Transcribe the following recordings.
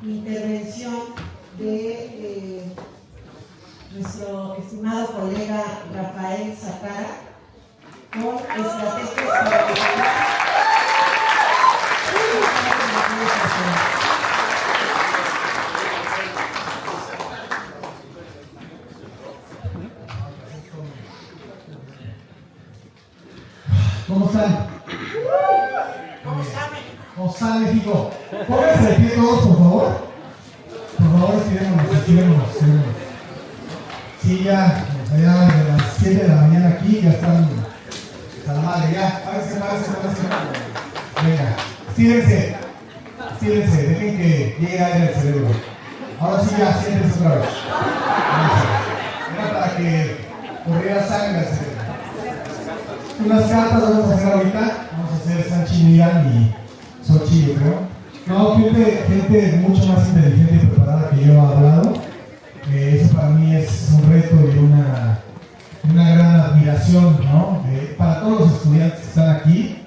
intervención de nuestro estimado colega Rafael Sacara con estrategias para ¿Cómo están? ¿Cómo está México? ¿Cómo está México? Pónganse de pie todos, por favor. Por favor, estirémonos. Sí, ya de las 7 de la mañana aquí, ya están a la madre, ya. Párense. Venga, estírense, dejen que llegue aire al cerebro. Ahora sí, ya, siéntense otra vez. Era para que corriera sangre al cerebro. Unas cartas vamos a hacer ahorita, vamos a hacer Sanchi Miran y Xochitl, yo creo. No, gente mucho más inteligente y preparada que yo ha hablado. Eso para mí es un reto y una gran admiración, ¿no? Para todos los estudiantes que están aquí,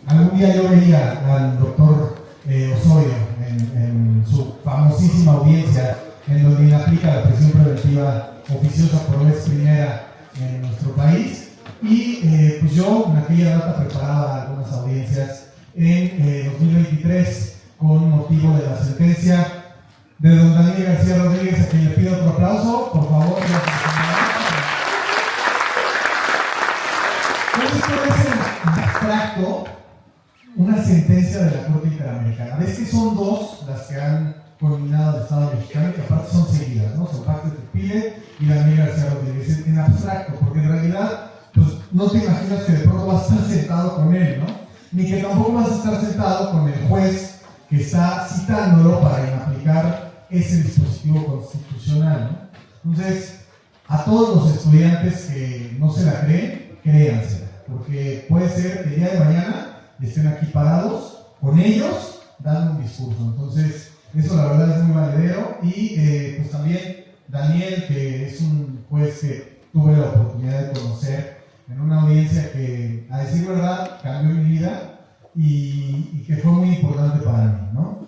algún día yo veía al doctor Osorio en su famosísima audiencia, en donde aplica la prisión preventiva oficiosa por vez primera en nuestro país. Y pues yo en aquella data preparaba algunas audiencias en 2023 con motivo de la sentencia de don Daniel García Rodríguez, a quien le pido otro aplauso, por favor. Esto es en abstracto una sentencia de la Corte Interamericana. Ves que son dos las que han culminado el Estado mexicano, que aparte son seguidas, ¿no? Son Pacto de Tepile y Daniel García Rodríguez, en abstracto, porque en realidad pues no te imaginas que de pronto vas a estar sentado con él, ¿no? Ni que tampoco vas a estar sentado con el juez que está citándolo para aplicar ese dispositivo constitucional, ¿no? Entonces, a todos los estudiantes que no se la creen, créansela, porque puede ser que el día de mañana estén aquí parados con ellos dando un discurso. Entonces, eso la verdad es muy valedero. Y pues también Daniel, que es un juez que tuve la oportunidad de conocer en una audiencia que, a decir verdad, cambió mi vida y que fue muy importante para mí, ¿no?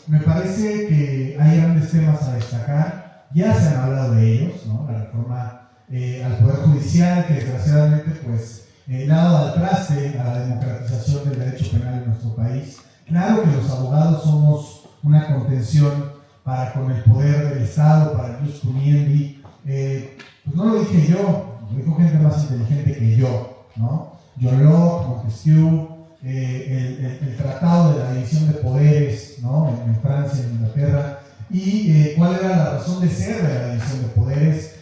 Me parece que hay grandes temas a destacar, ya se han hablado de ellos, ¿no? La reforma al Poder Judicial, que desgraciadamente pues le ha dado al traste a la democratización del derecho penal en nuestro país. Claro que los abogados somos una contención para con el poder del Estado, para el jus puniendi. Pues no lo dije yo, lo dijo gente más inteligente que yo, ¿no? John Locke, Montesquieu, el tratado de la división de poderes, ¿no? En Francia, en Inglaterra, y cuál era la razón de ser de la división de poderes,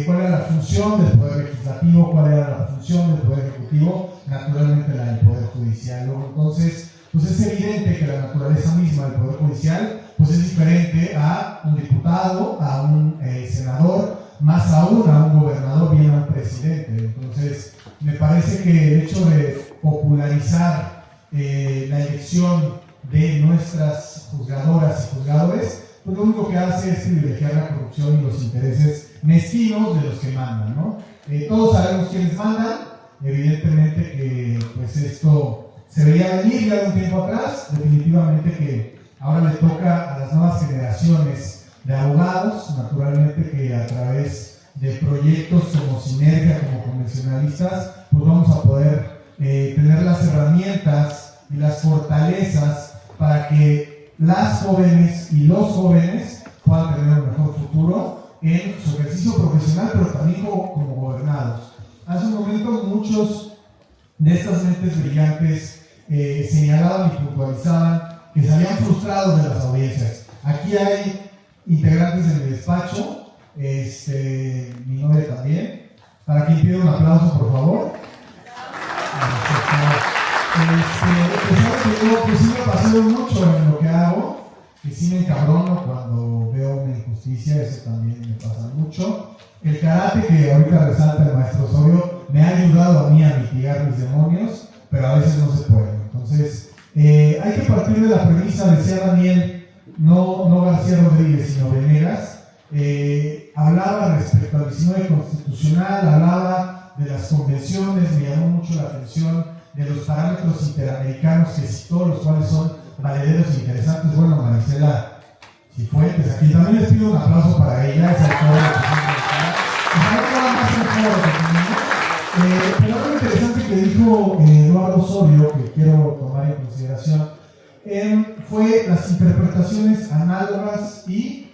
cuál era la función del poder legislativo, cuál era la función del poder ejecutivo, naturalmente la del poder judicial, ¿no? Entonces, pues es evidente que la naturaleza misma del poder judicial pues es diferente a un diputado, a un senador, más aún a un gobernador, bien a un presidente. Entonces, me parece que el hecho de popularizar la elección de nuestras juzgadoras y juzgadores, pues lo único que hace es privilegiar la corrupción y los intereses mezquinos de los que mandan, ¿no? Todos sabemos quiénes mandan, evidentemente que pues esto se veía venir ya de un tiempo atrás, definitivamente que ahora le toca a las nuevas generaciones de abogados, naturalmente que a través de proyectos como Sinergia, como convencionalistas, pues vamos a poder tener las herramientas y las fortalezas para que las jóvenes y los jóvenes puedan tener un mejor futuro en su ejercicio profesional, pero también como gobernados. Hace un momento muchos de estas mentes brillantes señalaban y puntualizaban que salían frustrados de las audiencias. Aquí hay integrantes en el despacho, mi novia también, para que pidan un aplauso, por favor. Pues sí me paseo mucho en lo que hago, que sí me encabrono cuando veo una injusticia, eso también me pasa mucho. El karate que ahorita resalta el maestro Osorio me ha ayudado a mí a mitigar mis demonios, pero a veces no se puede. Entonces, hay que partir de la premisa, decía Daniel, no García Rodríguez, sino Venegas, hablaba respecto al 19 constitucional, hablaba de las convenciones, me llamó mucho la atención de los parámetros interamericanos que citó, los cuales son valederos interesantes. Bueno, Marisela Cifuentes, aquí también les pido un aplauso para ella, esa autora pero algo interesante que dijo Eduardo Osorio, que quiero tomar en consideración, fue las interpretaciones análogas y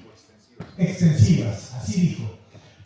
extensivas, así dijo.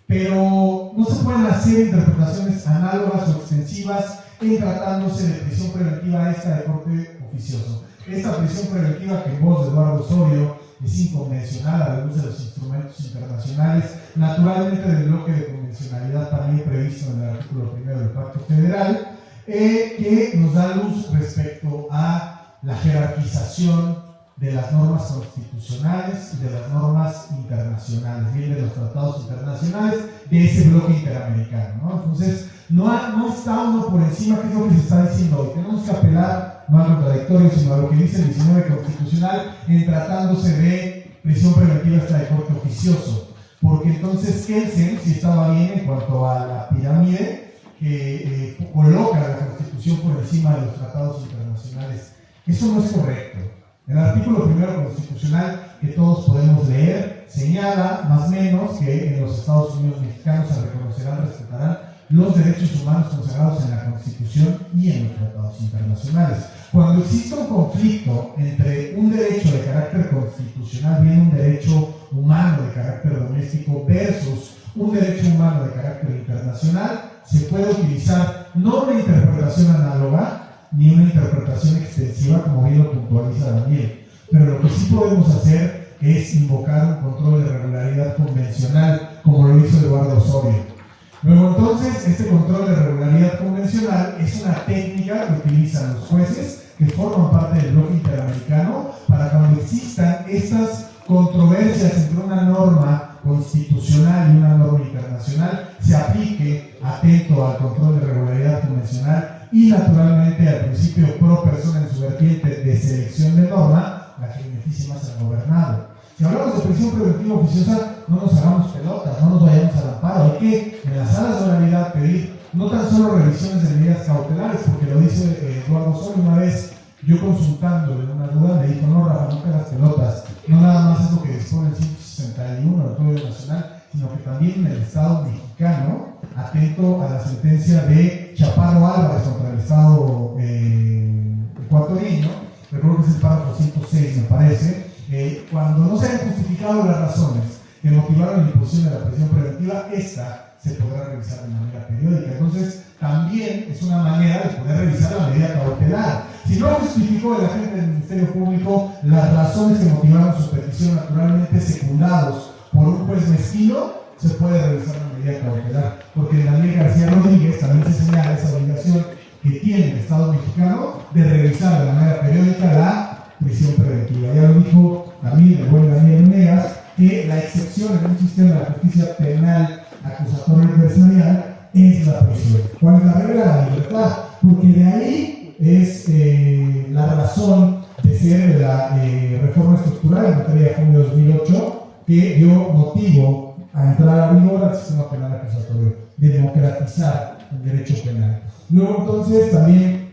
Pero no se pueden hacer interpretaciones análogas o extensivas en tratándose de prisión preventiva esta de corte oficioso. Esta prisión preventiva, que en voz de Eduardo Osorio es inconvencional a la luz de los instrumentos internacionales, naturalmente del bloque de convencionalidad también previsto en el artículo 1 del Pacto Federal, que nos da luz respecto a la jerarquización de las normas constitucionales y de las normas internacionales, bien de los tratados internacionales de ese bloque interamericano, ¿no? Entonces, no está uno por encima, que es lo que se está diciendo hoy. Tenemos que apelar no al contradictorio, sino a lo que dice el 19 constitucional en tratándose de prisión preventiva hasta de corte oficioso. Porque entonces Kelsen sí estaba bien en cuanto a la pirámide que coloca la Constitución por encima de los tratados internacionales. Eso no es correcto. El artículo 1 constitucional, que todos podemos leer, señala más o menos que en los Estados Unidos mexicanos se reconocerán, respetarán los derechos humanos consagrados en la Constitución y en los tratados internacionales. Cuando existe un conflicto entre un derecho de carácter constitucional, bien un derecho humano de carácter doméstico, versus un derecho humano de carácter internacional, se puede utilizar no una interpretación análoga, ni una interpretación extensiva, como bien lo puntualiza Daniel, pero lo que sí podemos hacer es invocar un control de regularidad convencional, como lo hizo Eduardo Osorio. Luego entonces, este control de regularidad convencional es una técnica que utilizan los jueces que forman parte del bloque interamericano para cuando existan estas controversias entre una norma constitucional y una norma internacional, se aplique atento al control de regularidad convencional y naturalmente al principio pro persona en su vertiente de selección de norma, la que beneficie más al gobernado. Si hablamos de prisión preventiva oficiosa, no nos hagamos pelotas, no nos vayamos al amparo. Hay que en las salas de oralidad pedir no tan solo revisiones de medidas cautelares, porque lo dice Eduardo Osorio una vez, yo consultándole una duda, me dijo, no, Rafa, no te hagas pelotas, no nada más es lo que dispone el 161 del Código Nacional, sino que también en el Estado mexicano, atento a la sentencia de Chaparro Álvarez contra el Estado ecuatoriano, recuerdo que es el párrafo 106, me parece, cuando no se hayan justificado las razones que motivaron la imposición de la prisión preventiva, esta se podrá revisar de manera periódica. Entonces, también es una manera de poder revisar la medida cautelar. Si no justificó el agente del Ministerio Público las razones que motivaron su petición, naturalmente secundados por un juez mezquino, se puede revisar la medida cautelar. Porque Daniel García Rodríguez también se señala esa obligación que tiene el Estado mexicano de revisar de manera periódica la prisión preventiva. Ya lo dijo también el buen Daniel Negas, que la excepción en un sistema de justicia penal acusatorio adversarial es la prisión. ¿Cuál es la regla? La libertad. Porque de ahí es la razón de ser de la reforma estructural en materia de junio de 2008, que dio motivo a entrar a vigor al sistema penal acusatorio, democratizar el derecho penal. Luego entonces también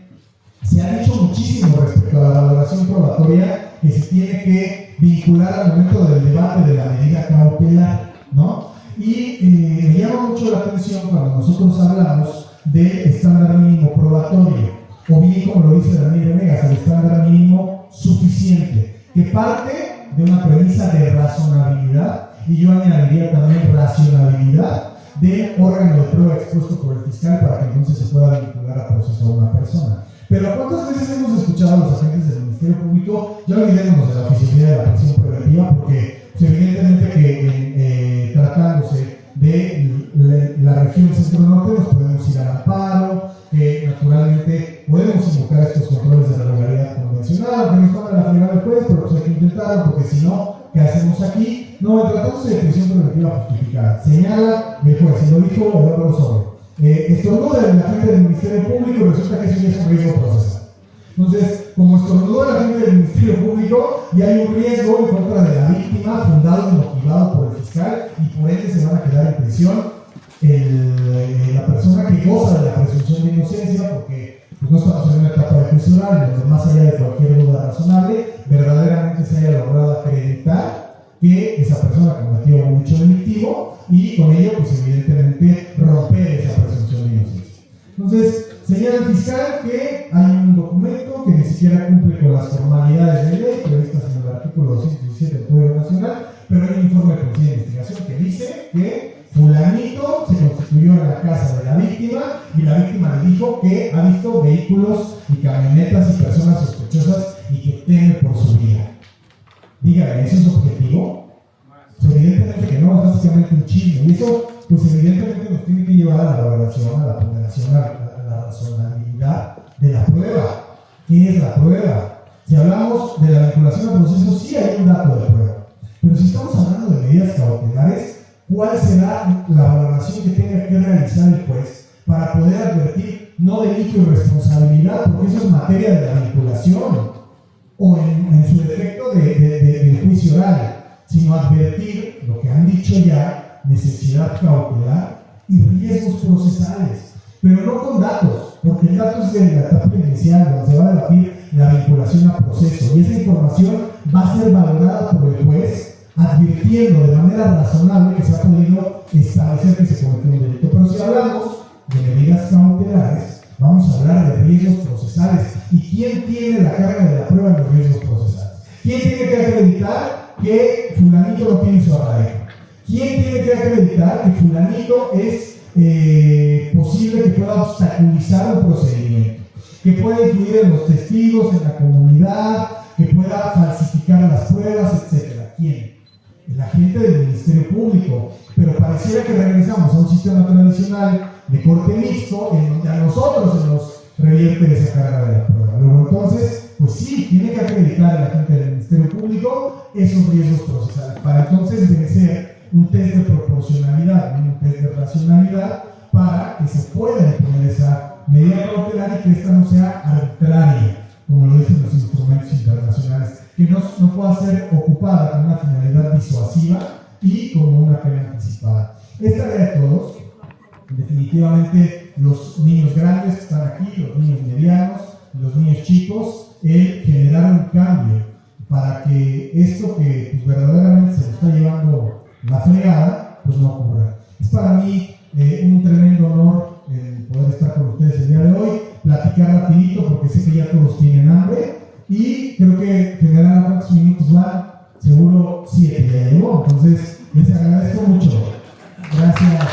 se ha dicho muchísimo respecto a la valoración probatoria que se tiene que vincular al momento del debate de la medida cautelar, ¿no? Y me llama mucho la atención cuando nosotros hablamos del estándar mínimo probatorio, o bien como lo dice Daniel Venegas, el estándar mínimo suficiente, que parte de una premisa de razonabilidad, y yo añadiría también racionalidad del órgano de prueba expuesto por el fiscal para que entonces se pueda vincular a proceso a una persona. Pero ¿cuántas veces hemos escuchado a los agentes del Ministerio Público? Ya olvidémonos de la oficialidad de la prisión preventiva, porque pues, evidentemente que tratándose de la región centro-norte nos podemos ir al amparo, que naturalmente podemos invocar estos controles de regularidad convencional, que nos toca la figura del juez, pero pues hay que intentarlo, porque si no, ¿qué hacemos aquí? No, tratándose de prisión preventiva justificada. Señala el juez, y lo dijo Eduardo Osorio. Estornuda el agente del Ministerio Público y resulta que eso ya es un riesgo procesal. Entonces, como estornudó el agente del Ministerio Público, ya hay un riesgo en contra de la víctima, fundado y motivado por el fiscal, y por ende se van a quedar en prisión la persona que goza de la presunción de inocencia, porque pues, no estamos en una etapa de juicio oral, donde más allá de cualquier duda razonable, objetivo y con ello, pues evidentemente, romper esa presunción de inocencia. Entonces, señala el fiscal que hay un documento que ni siquiera cumple con las formalidades de ley previstas en el artículo 217 del Código Nacional, pero hay un informe de policía de investigación que dice que fulanito se constituyó en la casa de la víctima y la víctima le dijo que ha visto vehículos y camionetas y personas sospechosas y que teme por su vida. Dígame, ¿eso es objetivo? Pues evidentemente que no, es básicamente un chisme. Y eso, pues evidentemente nos tiene que llevar a la valoración, a la ponderación, a la razonabilidad de la prueba. ¿Qué es la prueba? Si hablamos de la vinculación al proceso, sí hay un dato de prueba. Pero si estamos hablando de medidas cautelares, ¿cuál será la valoración que tenga que realizar el juez para poder advertir no delito y responsabilidad, porque eso es materia de la vinculación, o en su defecto del juicio oral, sino advertir lo que han dicho ya, necesidad cautelar y riesgos procesales, pero no con datos, porque el dato es de la etapa inicial, donde se va a debatir la vinculación al proceso, y esa información va a ser valorada por el juez, advirtiendo de manera razonable que se ha podido establecer que se cometió un delito. Pero si hablamos de medidas cautelares, vamos a hablar de riesgos procesales. ¿Y quién tiene la carga de la prueba en los riesgos procesales? ¿Quién tiene que acreditar que fulanito no tiene su arraigo? ¿Quién tiene que acreditar que fulanito es posible que pueda obstaculizar un procedimiento? Que pueda influir en los testigos, en la comunidad, que pueda falsificar las pruebas, etcétera. ¿Quién? El agente del Ministerio Público, pero pareciera que regresamos a un sistema tradicional de corte mixto en donde a nosotros se nos revierte esa carga de la prueba. Luego entonces, pues sí, tiene que acreditar el agente del Ministerio Público esos riesgos procesales, para entonces vencer un test de proporcionalidad, un test de racionalidad, para que se pueda imponer esa medida cautelar y que esta no sea arbitraria, como lo dicen los instrumentos internacionales, que no pueda ser ocupada con una finalidad disuasiva y como una pena anticipada. Es tarea de todos, definitivamente los niños grandes que están aquí, los niños medianos, los niños chicos, el generar un cambio para que esto que pues, verdaderamente se lo está llevando la fregada, pues no ocurra. Es para mí un tremendo honor poder estar con ustedes el día de hoy, platicar rapidito porque sé que ya todos tienen hambre y creo que generar cuántos minutos van, seguro 7 ya llegó, entonces les agradezco mucho. Gracias.